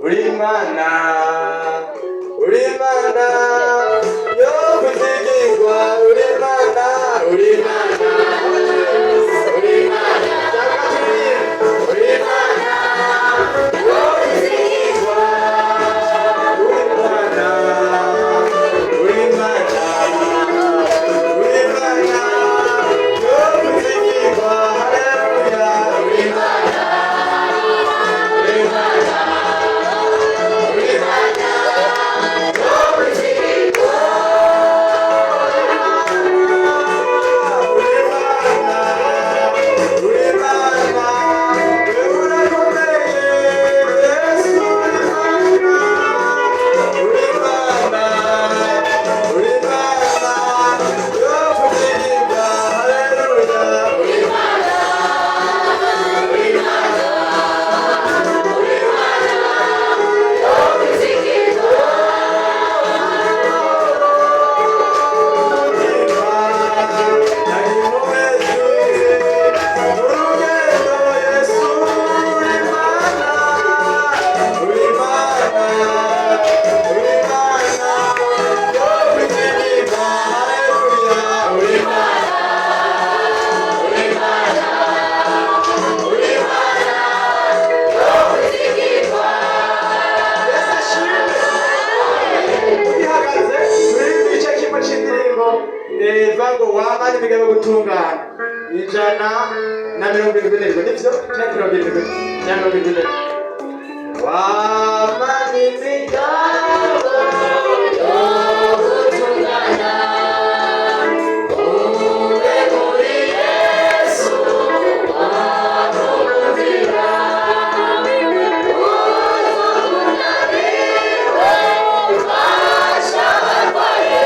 Urimana, Urimana, yo kuzigirwa, Urimana, Urimana, Urimana, Urimana, yo kuzigirwa, Urimana, Urimana, Urimana, yo kuzigirwa, Hallelujah, Urimana, Urimana. Vango wamani migabo gutungana ijana na mirongo irindwi n'indwi nivyo canke mirongo irindwi na mirongo irindwi n'indwi wamani migabo yo gutungana ube muri Yesu wamubwira uzokunaniwe ubasha barwaye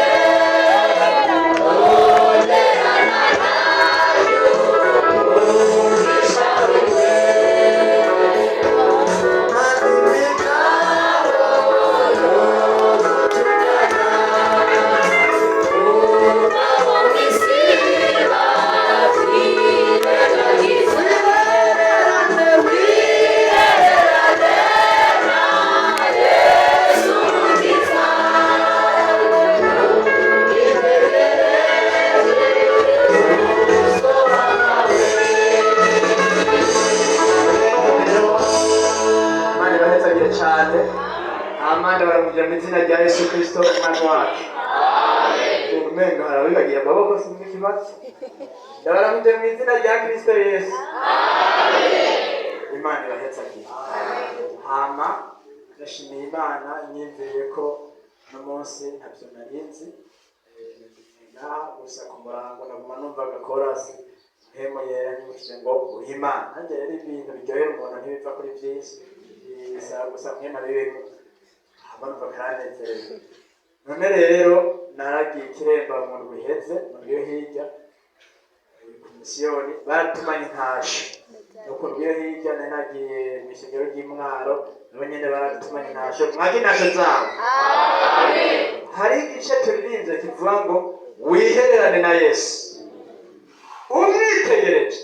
Amanda baramugira mu izina rya Yesu Kristo umwana wacu. Amen. Umenga harabibagiye amaboko sinzi ikibazo. Ndabaramugira mu izina rya Kristo Yesu. Amen. Imana ibahetse ati. Hama ndashimiye Imana nyizeye ko no munsi ntavyo narinzi. Gusa ku murango naguma numvaga chorus hemo yera nyumvise ngo Imana. Nanjye rero ibintu biryohera umuntu ntibiva kuri byinshi. Gusa mwema bibe abantu bakanezerewe. None rero naragiye ikiremba mu rwiheze mu ryo hirya komisiyoni baratumanye intasho nuko ryo hirya nagiye mu ishengero ry'Imwaro nabo nyene baratumanye intasho mwagi intasho zabo. Amen. Hari igice turirinze kivuga ngo wihererane na Yesu umwitegereje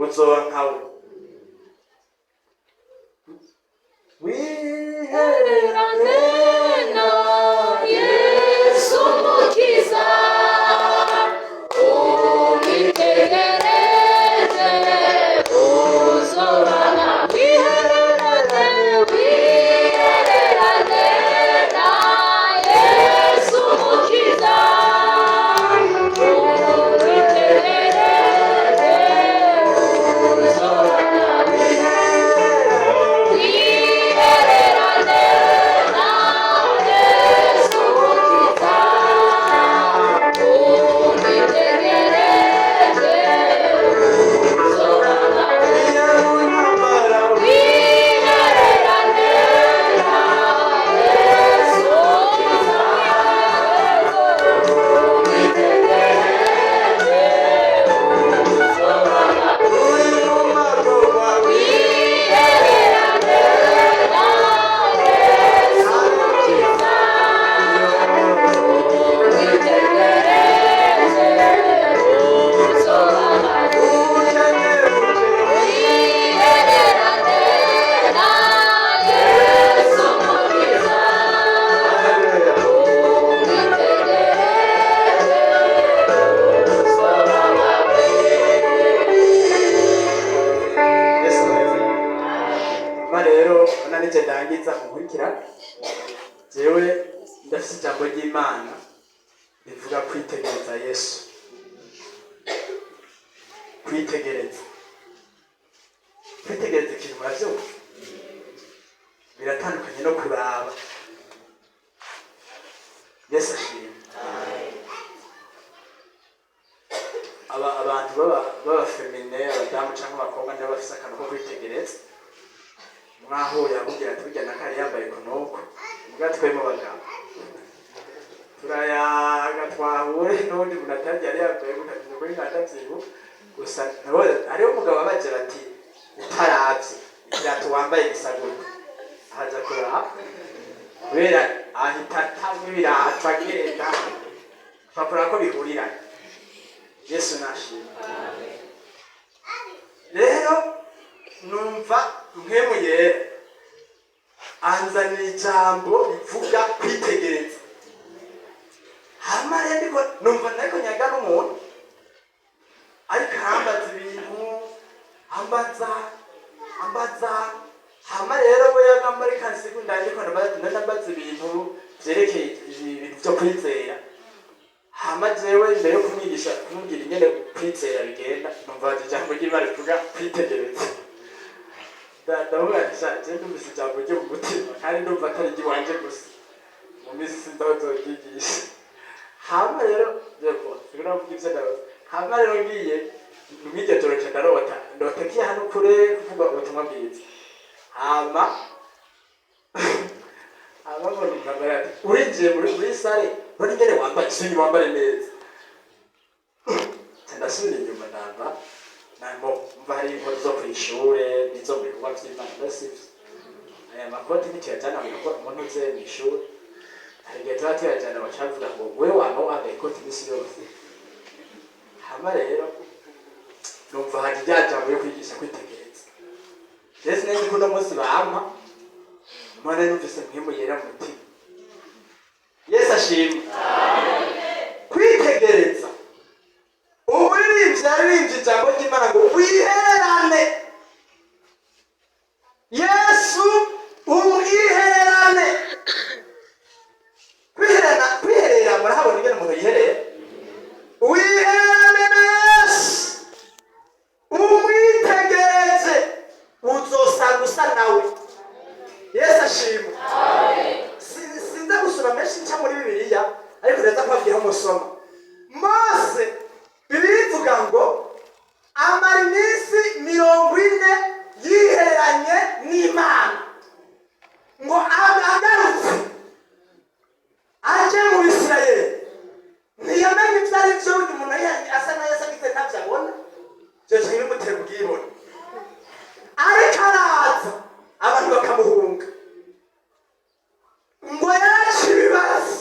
uzoba nkawe. Wihererane na Yesu Mukiza umwitegereje uzoba nkawe. Wihererane na Yesu Mukiza umwitegereje uzoba nkawe. Wihererane na mbona nije ndangiza mukurikira jewe ndafite ijambo ry'Imana rivuga kwitegereza Yesu. Kwitegereza ikintu muravyumva biratandukanye no kuraba. Yesu ashimwe. Abantu baba femine, abadamu cyangwa abakobwa nibo bafise akantu ko kwitegereza. Mwahuye akubwira ati burya nakari yambaye kunuko ubwa twemo bagabo turayaga twahure n'undi muntu atarya yari yambaye gutatiza kuri ngatavyibu gusa nabo ariho umugabo abaje bati utaravye ikirato wambaye gisagurwa haja kuraba kubera ahita atamwe ibirato agenda bakora ko bihuriranye. Yesu nashimwe. Rero numva mpemu yera anzanira ijambo rivuga kwitegereza. Hama rero numva nariko nyaga n'umuntu ariko ambaza ibintu ambaza hama rero we yagamba ari kandi sekunda ndiko ndambaza ibintu vyerekeye ibintu byo kwizera. Hama jewe mbere yo kumwigisha kumubwira ingene kwizera bigenda numva ijambo ry'Imana rivuga kwitegereza. Ndavuganisha je ndumvise ijambo ryo mu mutima kandi ndumva atari igiwanje gusa mu minsi sindazogigisha. Hama rero jeko sinavuga ivyo ndabaza. Hama rero ngiye mwige toroke ndarota ndotekiye hano kure kuvuga ubutumwa bwiza. Hama ngo ndabara urinjiye muri sare bari ngene wambaye isoni wambaye neza. Ndasubira inyuma namba namo mva hari inkuru zo kw'ishure nizo mu bikorwa vy'Imana ndasivye. Aya makoti nitiyajana mu bikorwa umuntu uze mw'ishure hari igihe tuba tuyajana bacavuga ngo wewe wama wambaye ikoti imisi yose. Hama rero numva hari rya jambo yo kwigisha kwitegereza. Yesu neza kuno munsi bampa mwana numvise mpemu yera mu mutima. Yesu ashimwe. Kwitegereza uburirimbyi ijambo ry'Imana ngo wihererane. Yesu umwihererane. Kwiherera murahabona ingene umuntu yiherera. Wihererane na Yesu umwitegereze uzosanga usa nawe. Yesu ashimwe. Sinza gusoma menshi nca muri Bibiliya ariko ndaza kwabwira umusoma. Mose birivuga ngo amara iminsi 40 yihereranye n'Imana ngo agarutse aje mu Isirayeli ntiyamenye ibyo ari byo umuntu asa na Yesu agite ntavyo abona cyo kimwe mutera ubwibone ariko araza abantu bakamuhunga ngo yaje ibibazo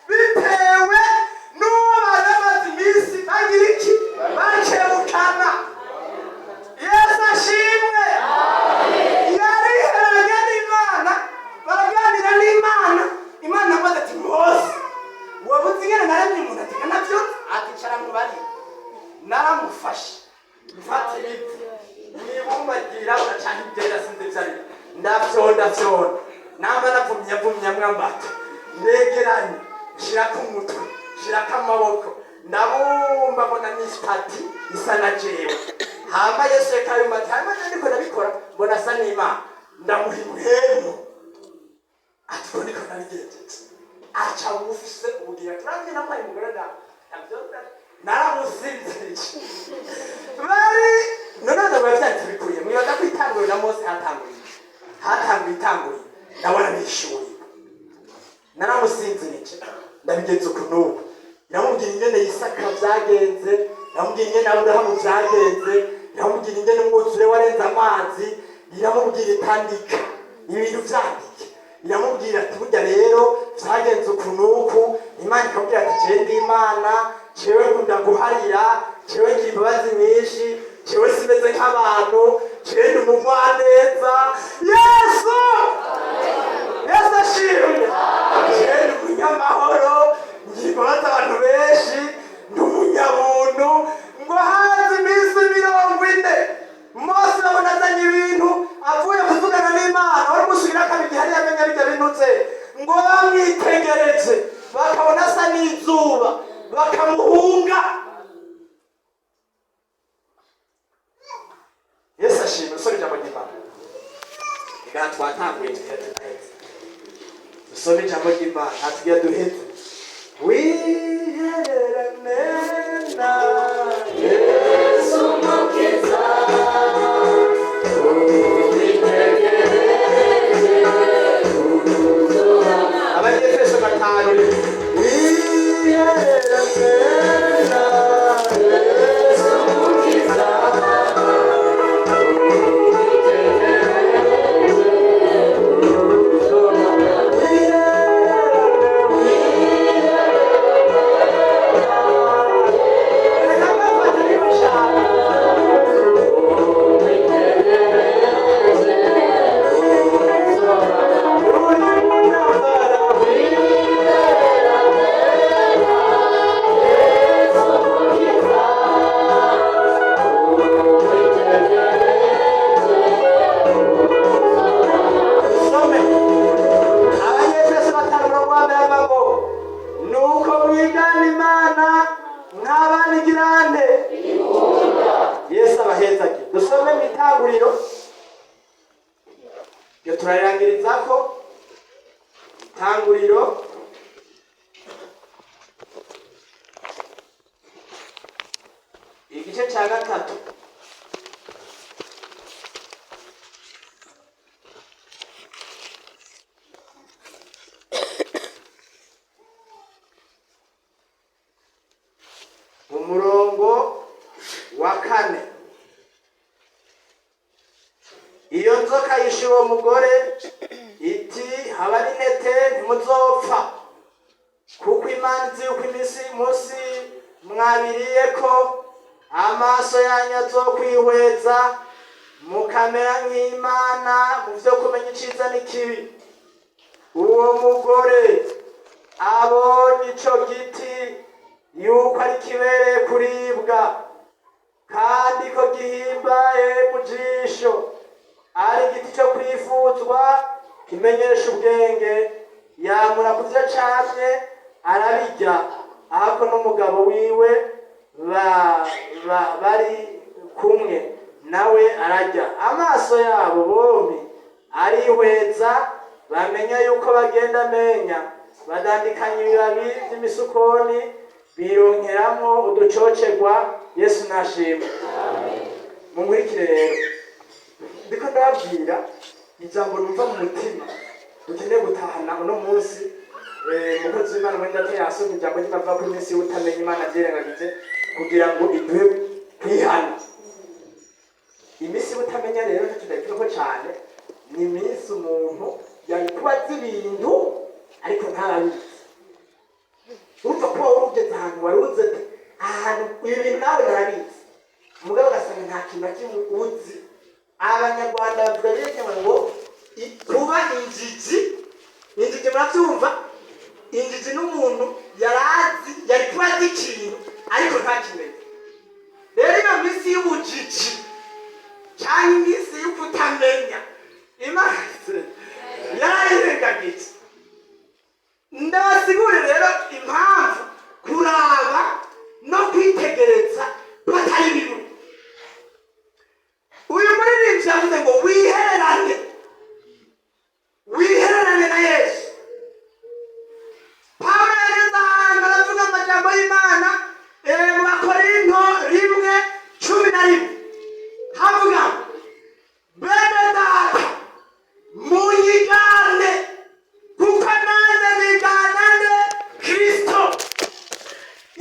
bitewe n'uwo bamaze iminsi bagira iki bakebukana. Yesu ashimwe. Yariheranye n'Imana baraganira n'Imana. Imana amaze ati Mose wabuze ingene naramye umuntu ati navyo aticara mu bari naramufashe mfate ibiti nibumbagira bacana ibyera sinze byari ndavyonda namba napfumya mwambata ndegeranye shirako umutwe shirako amaboko ndabumva mbona n'isitati isa na jewe. Hama Yesu yakayumata hama ndiko nabikora mbona asa n'Imana ndamuhimhemo ati ko niko nabigenjeje aca ufise ubugira turavye nambaye umugore ndavyonda naramusinzirije bari none bavyanditse bikuye mwibaza ko itanguye na Mose hatanguye itanguye ndabona bishuye naramusinzirije ndabigenza ukunubu namubwira ingene Isaka vyagenze namubwira ingene Aburahamu vyagenze namubwira ingene umwuzure warenze amazi iramubwira itandika ibintu vyandike iramubwira ati burya rero vyagenze ukunuku Imana ikabwira ati jewe ndi Imana jewe nkunda guharira jewe ngira imbabazi nyinshi jewe simeze nk'abantu jewe ndi umugwaneza. Yesu ashimwe. Jewe ndi umunyamahoro ngira imbabazi abantu benshi ndi umunyabuntu ngo haze iminsi 40 Mose abona azanye ibintu avuye kuvugana n'Imana n'izuba bakamuhunga. Yesu ashimwe. Usome ijambo ry'Imana. Igana twatanguye duheze. Usome ijambo ry'Imana hatugira duheze. Wihererane na Yesu Mukiza, ubitegereze uzohama. Abanyefeso 5. Wihererane na Yesu Mukiza, turarangirizako Itanguriro igice cya 3. Umurongo wa 4. Iyo nzoka yishe uwo mugore iti haba n'intete ntimuzopfa, kuko Imana izi yuko munsi mwabiriyeko amaso yanyu azokwihweza mukamera nk'Imana mu vyo kumenya iciza n'ikibi. Uwo mugore abonye ico giti yuko ari kibereye kuribwa kandi ko gihimbaye mu jisho, ari igiti cyo kwifuzwa kimenyesha ubwenge, yamura kuvyo camye arabirya, ahako n'umugabo wiwe bari kumwe nawe ararya. Amaso yabo bombi arihweza, bamenya yuko bagenda menya, badandikanya ibibabi vy'imisukoni bironkeramwo uducocerwa. Yesu nashimwe. Mumurikire rero, ndiko ndababwira ijambo numva mu mutima dukeneye gutahana uno munsi. Umukozi w'Imana wenda yasomye ijambo ry'Imana ko iminsi y'utamenya Imana abyirengagije kugira ngo iduhe kwihana. Iminsi y'utamenya rero ntitudakirako cyane, ni iminsi umuntu yari kuba azi ibintu ariko ntarabizi. Urumva kuba warugeze ahantu waruze ahantu ibi bintu nawe narabizi, umugabo ugasanga nta kintu na kimwe uzi. Abanyarwanda bavuga rero ngo kuba injiji murabyumva. Injiji n'umuntu yari kuba azi ikintu ariko ntakimenye. Rero iyo minsi y'ubujiji cyangwa iminsi y'ukutamenya Imana yarayirengagije. Ndabasigure rero impamvu kuraba no kwitegereza batari bimwe. Uyu muririmbyi yavuze ngo wihererane na Yesu. Pawulo yageze ahantu aravuga amajambo y'Imana mu Bakorinto 1:11 havuga bene data munyigane kuko nanjye niganane Kristo.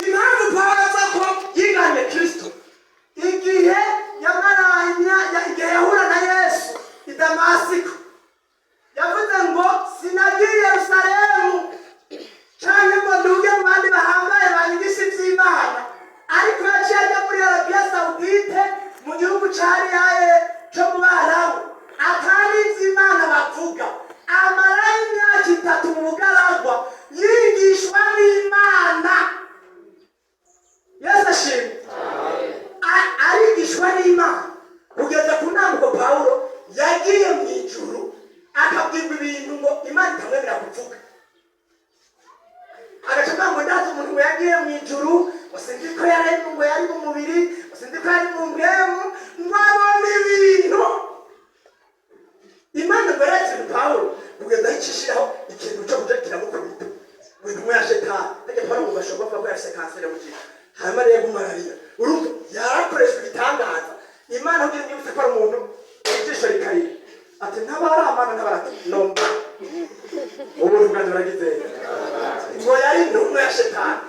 Impamvu Pawulo avuga ko yigane Kristo, igihe yahura na Yesu i Damasiko yavuze ngo sinagiye Yerusalemu cyangwa ngo nduge mu bandi bahambaye banyigisha iby'Imana, ariko yaciye ajya muri Arabiya Sawudite mu gihugu cyariyaye cyo mu Barabu, atari iby'Imana bavuga. Amarayo imyaka 3 mu bugaragwa yigishwa n'Imana. Yesu ashimwe. Arigishwa n'Imana kugeza ku ntambuko Pawulo yagiye mu ijuru akabwirwa ibintu ngo Imana itamwemerera kuvuga. agaca ngo ndazi umuntu ngo yagiye mu ijuru usinzi ko yari ngo yari mu mubiri usinzi ko yari mu mpemu ngo abone ibintu Imana ngo yaretse Pawulo kugenda yicishiraho ikintu cyo kuja kiramukubita ngo intumwa ya Shetani ajya Pawulo ngo ashobora kuba yafise kanseri mu gihe hanyuma rero gumararira urumva yarakoreshwa igitangaza Imana kugira ngo yibutse ko ari umuntu ijisho rikarira ati ntabaramana ntabarati nomba ubuntu bwanjye buragize ngo yari intumwa ya Shetani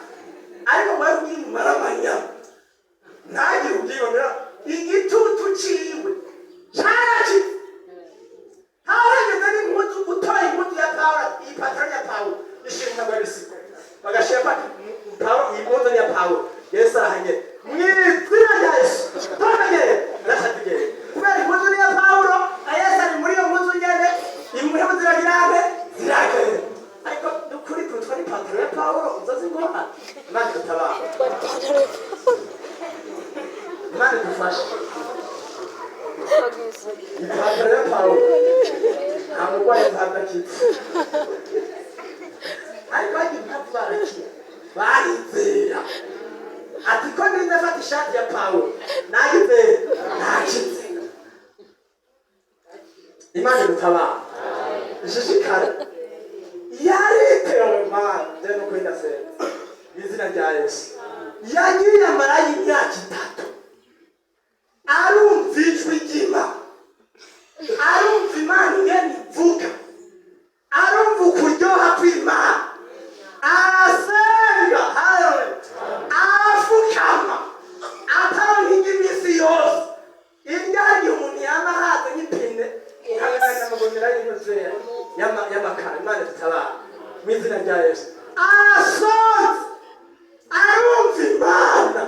ariko bari kuyimaramanya ntagire ubwibonera igitutu ciwe caraci harageze n'impuzu utoye impuzu ya Pawulo ipataro ya Pawulo ishinga babisiko bagashira Pawulo impuzu ya Pawulo Yesu arahanye mwizina rya Yesu tonagere nashatigere kubera impuzu ya Pawulo Yesu ari muri iyo mpuzu nyene impuzu ziragirane ziragere ariko dukuri kutwa ni pataro ya Pawulo uzazi ngoma Imana tutabara Imana dufashe ipataro ya Pawulo nta murwayi ntabakitse ariko hagiye impamvu barakira barizera ati ko nize afata ishati ya Pawulo nagize ntakitse Imana dutabara ishishikara yaritewe Mana ndeno kwenda sense izina rya Yesu yagiye amarayi imyaka 3 arumva ijwi ry'Imana arumva Imana ingene ivuga arumva ukuryoha kw'Imana arasenga arafukama ataronka iminsi yose indani umuntu yama haza n'ipine ukagana amagomera y'inozera y'amakara Imana tutabara mu izina rya Yesu arasonze arumva Imana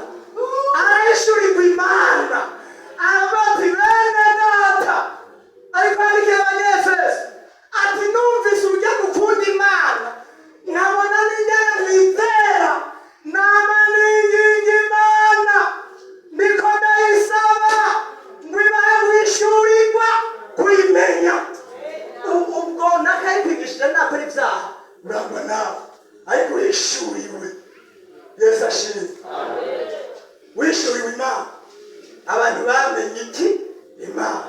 arayishurirwa Imana abati bene data ariko andike abanyefeso ati numvise urya gukunda Imana nkabona n'ingene mwizera nama n'ingingi Imana ndiko ndayisaba ngo ibahe kwishurirwa kuyimenya ubwo nakayipigishije nakora ibyaha urangwa nawe ariko wishuriwe Yesu ashimwe wishuriwe Imana abantu bamenye iki Imana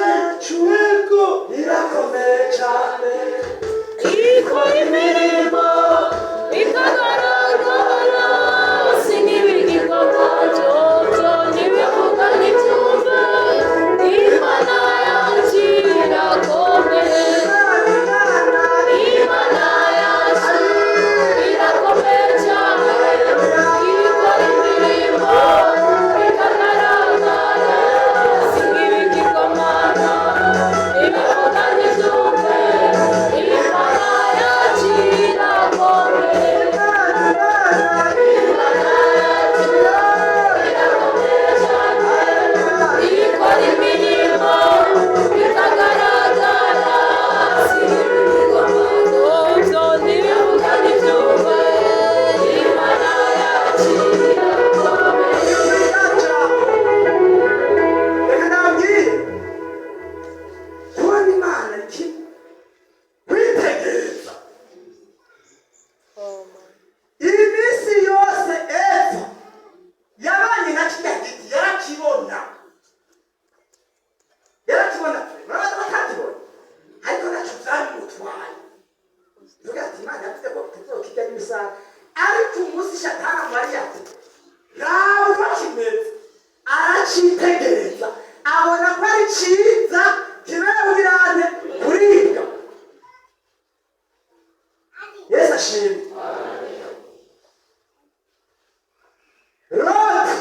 yacu irakomeye cyane ikora imirimo ikagaragara sinibigirwa byo ntibivuga ntibyumva Imana yacu irakomeye Imana yacu irakomeye cyane ikora imirimo ikagaragara sinibigirwamana ibivuga ntibyumve Imana yacu irakomeye Imana yacu irakomeye cyane ikora imirimo ikagaragara sinibigirwamana ntibivuga ntibyumve Imana yacu irakomeye reka nabwire kubona Imana iki kwitegereza iyi minsi yose Eva yabanye na kirya giti yarakibona murabona batakibona ariko nacyo byamutwaye tuvuga ati Imana yavuze ko tuzokirya n'imisaga ariko umunsi Shatani amariye ati ntabwo kimeze aracitegereza abona ko ari cyiza kiberabirane kuribwa Yesu ashimwe Loti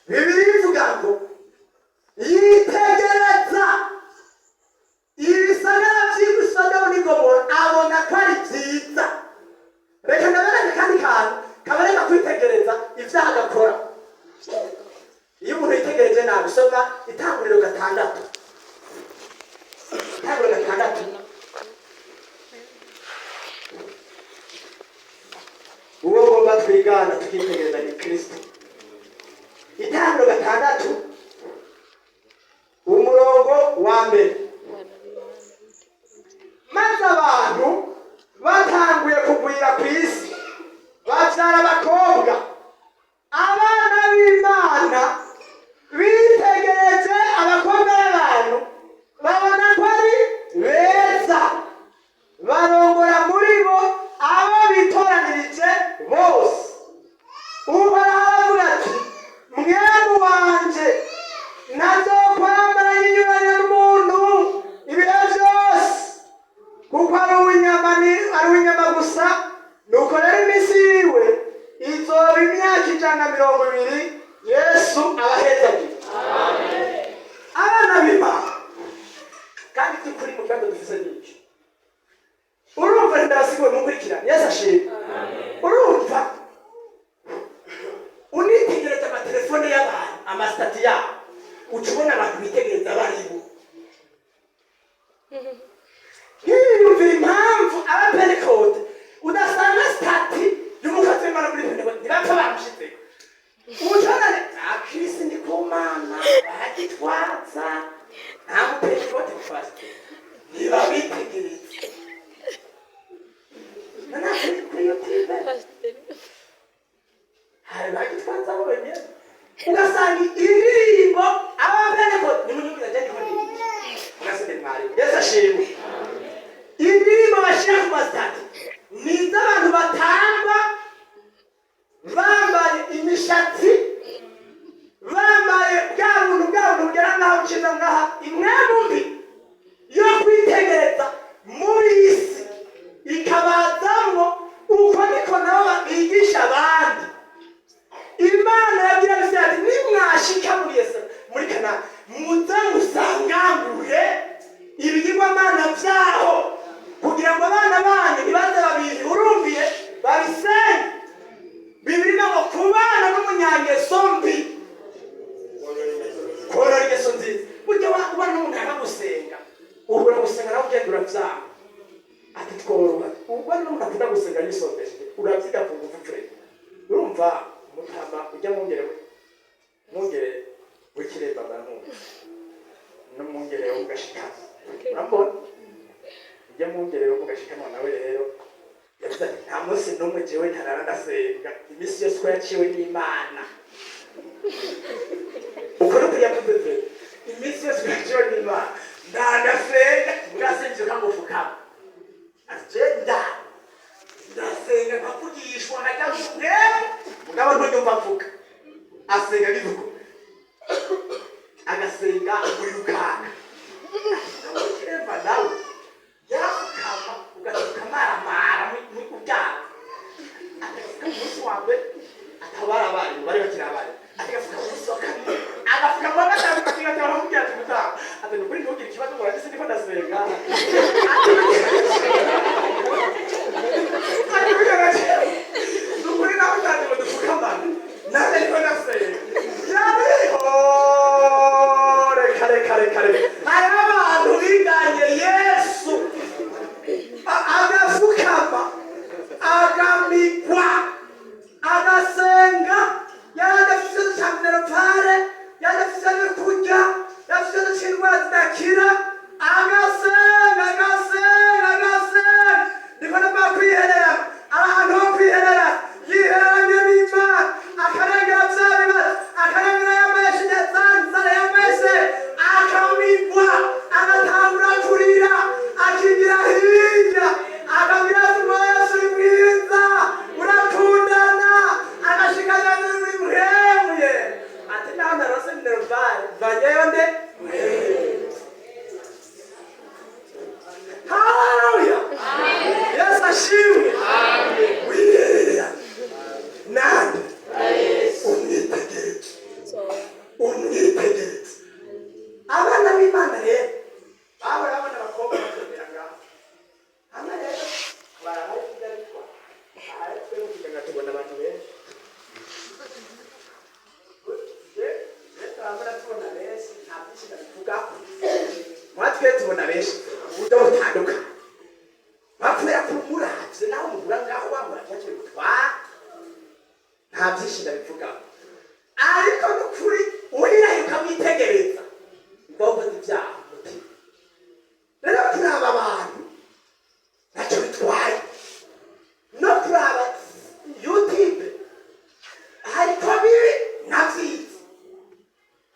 Bibiliya ivuga ngo yitegereza ibisagara by'i Sodomu n'i Gomora abona ko ari byiza reka ndabereke kandi kantu kabareka kwitegereza ibyaha agakora iyo umuntu yitegereje nabi soma Itanguriro 6 uwo ngomba twigana tukitegereza ni Kristo Itanguriro 6 umurongo wa mbere maze abantu 220 Yesu abahezagira. Abana b'Imana kandi by'ukuri mu kibazo dufise n'iki, urumva ndabasigaye mukurikirana. Yesu ashimwe. Urumva unitegereza amatelefone y'abantu, amasitati yabo, uca ubona abantu bitegereza baribo. Yiyumvira impamvu abapentekote udasanga sitati y'umukozi w'Imana muri pentekote ntibapfa bamushize. Umucanane akirisi ndi ku Mana bagitwaza nta mupentekote gufashe ntibabitegereze. Nanakuri kuri YouTube hari bagitwaza bonyene ugasanga indirimbo abapentekote nimunyumvira cyane ko ni ugasende mwari. Yesu ashimwe. Indirimbo bashyira ku masitati ni iz'abantu batamba bambaye imishatsi, bambaye bwa buntu bugera ngaho uciza ngaha, imwemu mbi yo kwitegereza muri iyi si ikabazamwo. Uko niko nabo bigisha abandi. Imana yabwira Yesu ati nimwashika muri Kanani muze musangangure ibigirwamana vyaho kugira ngo abana banyu ntibaze babizi. Urumviye babisenge. Bibiliya ngo kubana n'umunyangeso mbi korora ingeso nziza. Burya ubana n'umuntu yanga gusenga, ubura gusenga nawe ugenda uravyaha. Ati tworoha ubona n'umuntu akunda gusenga yisombeje uravyiga ku ngufu. Urumva mutama ujya mwongere w'ikiremba bamuntu n'umwongere wo mugashikana. Urambona ujya mwongere wo mugashikana nawe rero yavuze ati nta munsi n'umwe jewe ntarara ndasenga, imisi yose ko yaciwe n'Imana. Uko no kuyavuze imisi yose yaciwe n'Imana ndasenga murasenje kamufukama. Ati je ndasenga nkavugishwa nkajya mugabo mugabo ntonyumva mvuga asenga bivuga agasenga urukaka. Urumva nawe yakama ugatukamara muri kubyara. Atafika umunsi wa mbere atabara abari bari bakiri abari, atafika umunsi wa kabiri agafika mu gatanu kakiga cyangwa mu byatsi gutaha. Ati nukuri ntugire ikibazo ngo uragise ndiko ndasenga. Nukuri nawe cyane ngo dufukamane nawe ndiko ndasenga. Kare hari abantu biganye Yesu agafukama agamigwa agasenga yaragafise n'icamineropare yaragafise n'kurya yafise n'indwara zidakira agasenga niko nabwo kwiherera ahantu ho kwiherera yihereranye n'Imana akarengera vya bibazo akarengera yameshe nzara yameshe akamigwa agatangura kurira akigira hirya akabwira ati Yesu ni mwiza urakundana agashikanya n'uri muhemuye. Ati naho narose minerval vanyeyo nde haleluya. Yesu ashimwe. Wiherera nande umwitegereze. Abana b'Imana rero bawe abana bakobwa bakubwira ngaho hano rero barahaye kugarikwa ahari twebwe kugira ngo tubone abantu benshi. Turabona tubona benshi nta byinshi ndabivuga. Mwatwe tubona benshi uburyo butandukanye bakubera ko umuravye naho umugura ngaho wamuravye cyo gutwara nta byinshi ndabivuga. Ariko nukuri urirayo ukamwitegereza ngombwa ibyaha umutima. Rero kuraba abantu ntacyo bitwaye no kuraba YouTube hariko bibi na vyiza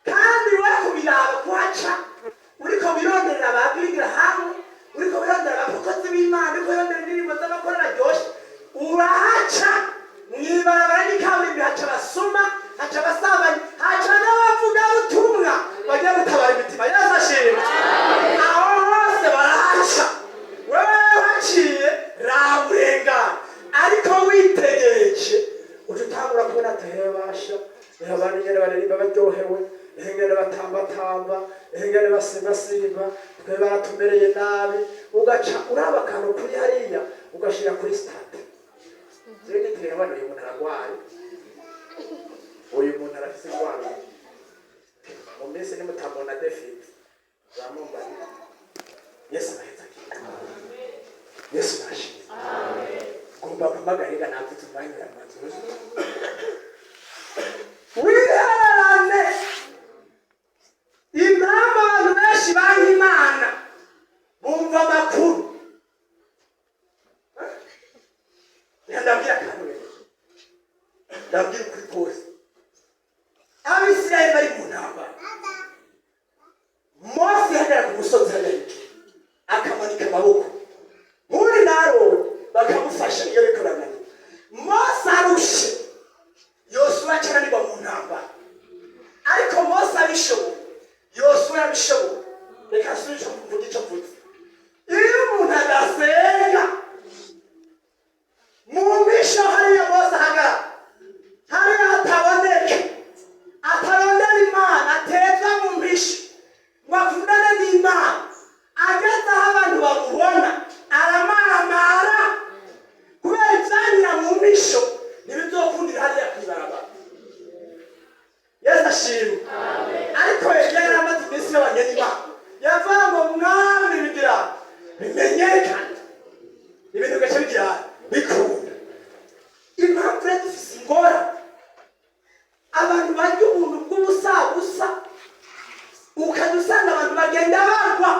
kandi we kubiraba kuhaca uriko birondera ababigira hamwe, uriko birondera abakozi b'Imana, uriko birondera indirimbo z'abakorera ryoshe urahaca mwibarabara n'ikaburimbi haca abasuma haca abasambanyi haca baratumereye nabi ugaca uraba akantu kuri hariya ugashira kuri stade zege tureba uyu muntu aragwaye uyu muntu arafise indwara mu minsi nimutamubona defite zamumbaye Yesu ahetse Yesu nashize kumba mpamagariga nafite umwanya w'amazuzu wiherane impamvu abantu benshi baha Imana bumva amakuru ndabwira akantu ndabwira ukuri kose Abisirayeli bari mu ntambara Mose yagera ku musozi hagati akamanika amaboko muri Aroni bakamufasha iyo bikorana Mose arushe Yosuwa acananirwa mu ntambara ariko Mose abishoboye Yosuwa abishoboye reka asubire kuvuga icyo avuze iyo umuntu adasenga mu misho hariya Mose ahagarara hariya hataboneka atarondera Imana ateza mu misho ngo avugane n'Imana ageze aho abantu bamubona aramaramara kubera ibyanyira mu misho ntibizokundira hariya kwibarabara Yesu ashimwe ariko yegera amaze iminsi y'abanyeni Imana yavuga ngo mwami bigira bimenyekane ibintu gace bigira bikunda impamvu rero dufise ingorane abantu barya ubuntu bw'ubusabusa ukadusanga abantu bagenda bagwa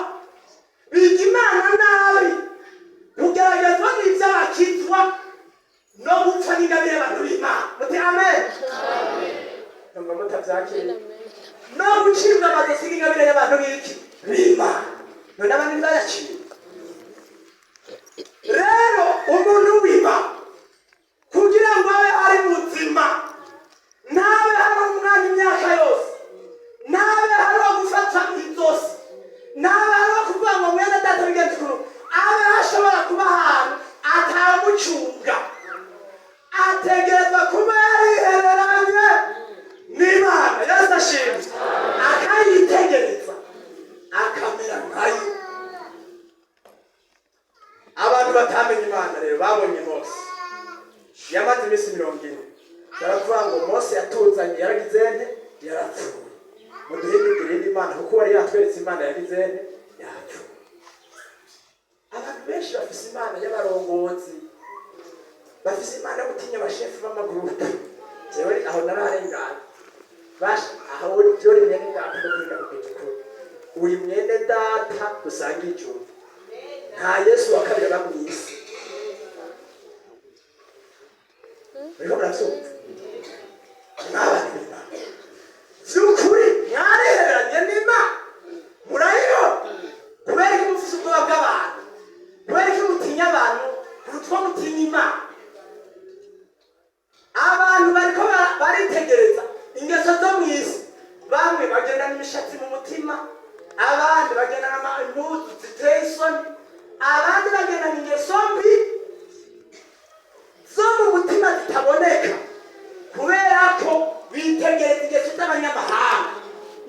biga Imana nabi kugeragezwa n'ibyo bakizwa no gupfa n'ingabire abantu b'Imana muti amen ntabwo mutabyakira no gucibwa amazosi y'ingabire y'abantu b'Imana none abantu ntibazakira rero umuntu w'Imana kugira ngo abe ari muzima nawe hari umwana imyaka yose nawe hari uwo gufata inzozi nawe hari uwo kuvuga ngo mwene data bigenze ukuntu abe hashobora kuba ahantu atamucunga ategereza kuba yarihereranye n'Imana Yesu ashimwe akayitegereza akamera nkayo abantu batamenya Imana rero babonye Mose yamaze iminsi 40 baravuga ngo Mose yatuzanye yaragize nte yarapfuye muduhindukire Imana kuko wari yatweretse Imana yagize nte yacu abantu benshi bafise Imana y'abarongozi bafise Imana yo gutinya abashefu b'amagurupe jewe aho nararengana basha aho jori mwene data kwiga kugikuru uyu mwene data usanga ijuru nta Yesu wa kabiri bamwise rero murabyumva n'abantu b'Imana by'ukuri mwareheranye n'Imana murayiho kubera ko mufise ubwoba bw'abantu kubera ko mutinya abantu kurutwa mutinya Imana abantu bariko baritegereza ingeso zo mw'isi bamwe bagenda n'imishatsi mu mutima abandi bagenda n'impuzu ziteye isoni abandi bagenda n'ingeso mbi zo mu mutima zitaboneka kubera ko bitegereza ingeso z'abanyamahanga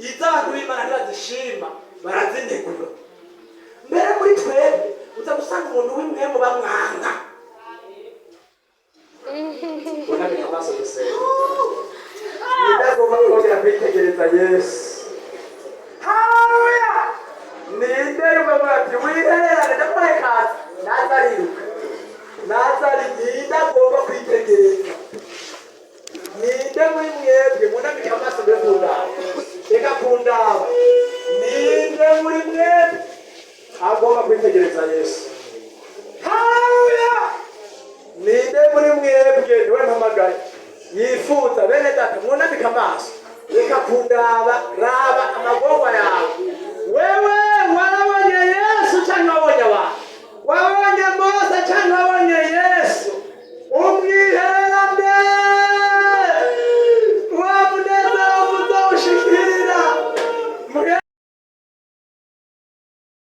iz'abantu b'Imana ntibazishima barazinegura mbere muri twebwe uza gusanga umuntu w'imwemu bamwanga unabika amaso gusenga nidagomba kongera kwitegereza Yesu haleluya nidegomba ati wihererane ndamuhaye kazi nazariruka nazari nidagomba kwitegereza ninde muri mwebwe munabika amaso mbekundaba reka kundaba ninde muri mwebwe agomba kwitegereza Yesu haleluya ninde muri mwebwe niwe mpamagaye yifuza bene data munabika amaso reka kundaba raba